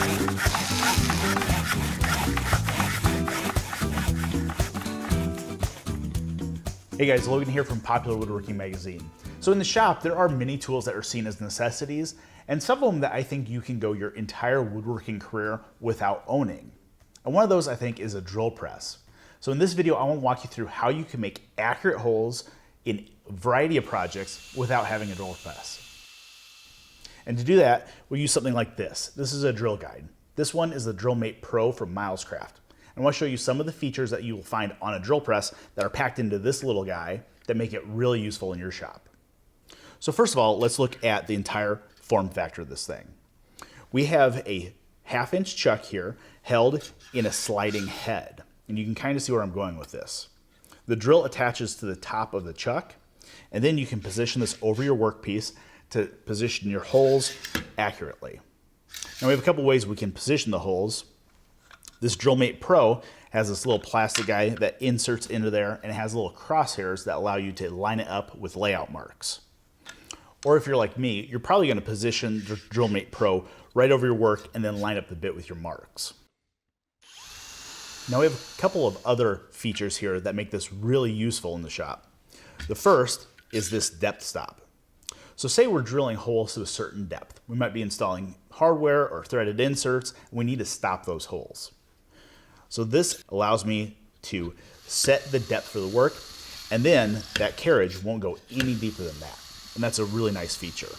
Hey guys, Logan here from Popular Woodworking Magazine. So in the shop, there are many tools that are seen as necessities, and some of them that I think you can go your entire woodworking career without owning. And one of those I think is a drill press. So in this video, I want to walk you through how you can make accurate holes in a variety of projects without having a drill press. And to do that, we'll use something like this. This is a drill guide. This one is the DrillMatePRO from Milescraft. I want to show you some of the features that you will find on a drill press that are packed into this little guy that make it really useful in your shop. So first of all, let's look at the entire form factor of this thing. We have a 1/2 inch chuck here held in a sliding head, and you can kind of see where I'm going with this. The drill attaches to the top of the chuck, and then you can position this over your workpiece to position your holes accurately. Now we have a couple ways we can position the holes. This DrillMatePRO has this little plastic guy that inserts into there, and it has little crosshairs that allow you to line it up with layout marks. Or if you're like me, you're probably going to position the DrillMatePRO right over your work and then line up the bit with your marks. Now we have a couple of other features here that make this really useful in the shop. The first is this depth stop. So say we're drilling holes to a certain depth. We might be installing hardware or threaded inserts, and we need to stop those holes. So this allows me to set the depth for the work, and then that carriage won't go any deeper than that. And that's a really nice feature.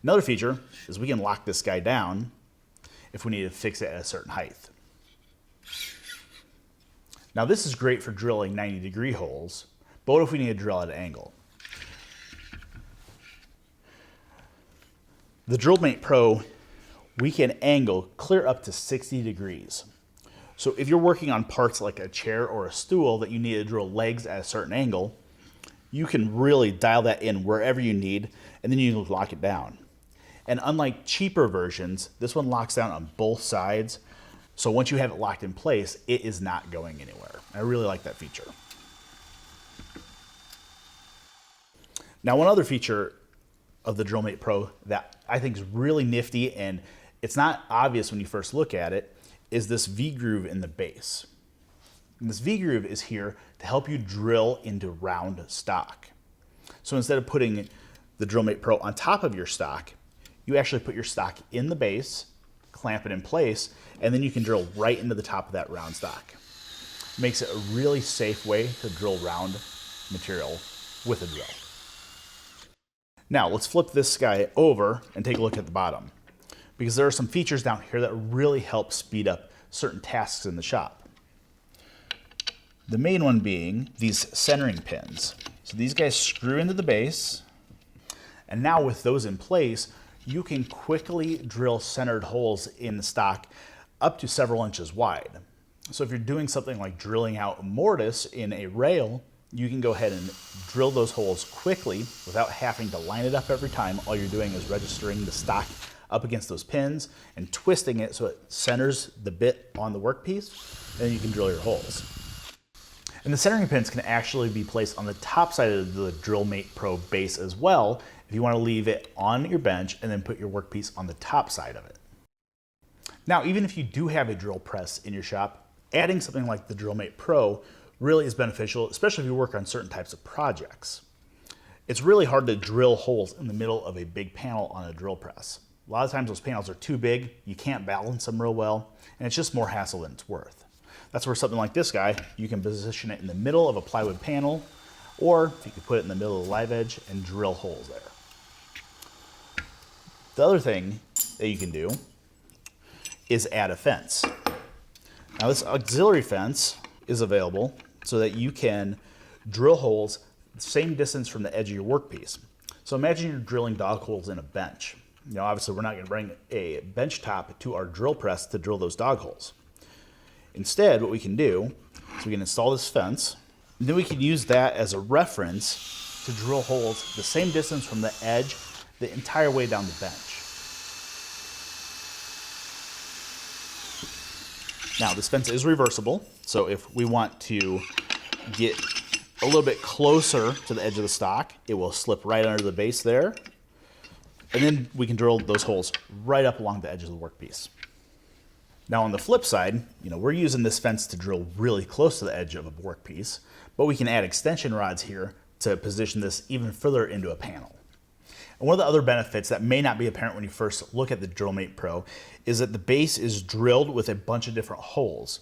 Another feature is we can lock this guy down if we need to fix it at a certain height. Now this is great for drilling 90-degree holes, but what if we need to drill at an angle? The DrillMatePRO, we can angle clear up to 60 degrees. So if you're working on parts like a chair or a stool that you need to drill legs at a certain angle, you can really dial that in wherever you need, and then you lock it down. And unlike cheaper versions, this one locks down on both sides. So once you have it locked in place, it is not going anywhere. I really like that feature. Now, one other feature of the DrillMatePRO that I think is really nifty, and it's not obvious when you first look at it, is this V-groove in the base. And this V-groove is here to help you drill into round stock. So instead of putting the DrillMatePRO on top of your stock, you actually put your stock in the base, clamp it in place, and then you can drill right into the top of that round stock. It makes it a really safe way to drill round material with a drill. Now let's flip this guy over and take a look at the bottom, because there are some features down here that really help speed up certain tasks in the shop. The main one being these centering pins. So these guys screw into the base, and now with those in place, you can quickly drill centered holes in the stock up to several inches wide. So if you're doing something like drilling out mortise in a rail, you can go ahead and drill those holes quickly without having to line it up every time. All you're doing is registering the stock up against those pins and twisting it so it centers the bit on the workpiece, and then you can drill your holes. And the centering pins can actually be placed on the top side of the DrillMatePRO base as well, if you want to leave it on your bench and then put your workpiece on the top side of it. Now, even if you do have a drill press in your shop, adding something like the DrillMatePRO really is beneficial, especially if you work on certain types of projects. It's really hard to drill holes in the middle of a big panel on a drill press. A lot of times those panels are too big, you can't balance them real well, and it's just more hassle than it's worth. That's where something like this guy, you can position it in the middle of a plywood panel, or you can put it in the middle of the live edge and drill holes there. The other thing that you can do is add a fence. Now this auxiliary fence is available so that you can drill holes the same distance from the edge of your workpiece. So imagine you're drilling dog holes in a bench. You know, obviously we're not going to bring a bench top to our drill press to drill those dog holes. Instead, what we can do is we can install this fence, and then we can use that as a reference to drill holes the same distance from the edge the entire way down the bench. Now this fence is reversible, so if we want to get a little bit closer to the edge of the stock, it will slip right under the base there. And then we can drill those holes right up along the edge of the workpiece. Now on the flip side, we're using this fence to drill really close to the edge of a workpiece, but we can add extension rods here to position this even further into a panel. And one of the other benefits that may not be apparent when you first look at the DrillMatePRO is that the base is drilled with a bunch of different holes.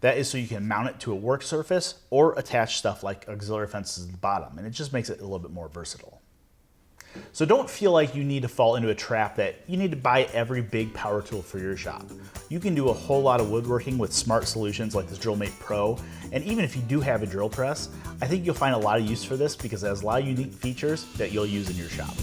That is so you can mount it to a work surface or attach stuff like auxiliary fences at the bottom, and it just makes it a little bit more versatile. So don't feel like you need to fall into a trap that you need to buy every big power tool for your shop. You can do a whole lot of woodworking with smart solutions like this DrillMatePRO, and even if you do have a drill press, I think you'll find a lot of use for this because it has a lot of unique features that you'll use in your shop.